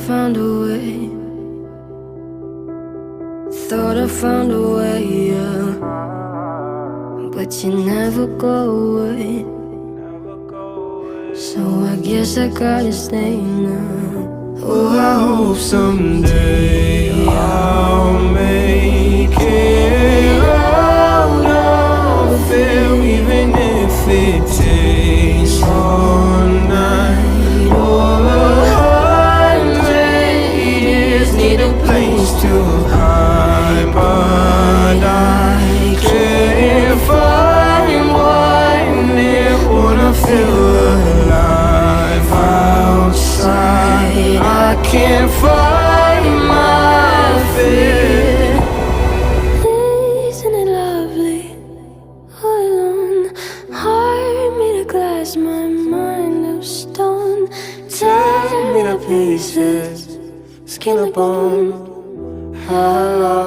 found a way. Thought I found a way, yeah. But you never go away. So I guess I gotta stay now. Oh, I hope someday I'll make it out of here, even if it takes all night or 100 years. Need a place to hide, but I can't find one near. Wanna feel alive outside. I can't find my fear. Isn't it lovely? All alone, heart made of glass, my mind of stone. Tear me to pieces, skin and bone. Hello,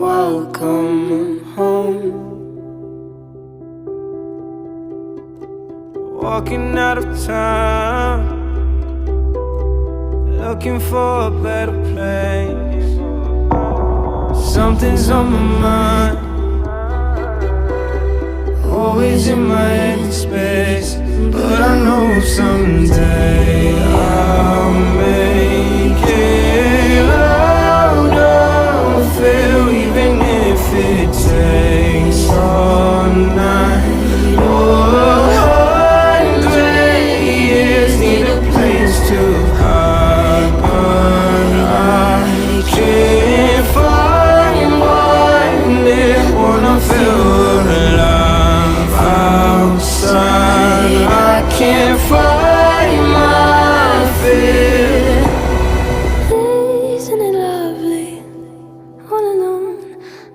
welcome home. Walking out of town, looking for a better place. Something's on my mind, always in my head space. But I know someday I'll make it out of here, even if it takes all night or 100 years. Need a place to hide, but I can't find one near. Wanna feel alive outside. I can't find my fear. Isn't it lovely? All alone,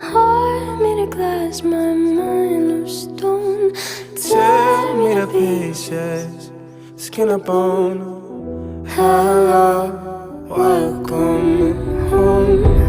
heart made of glass, my mind of stone. Tear me to pieces, skin and bone. Hello, welcome home.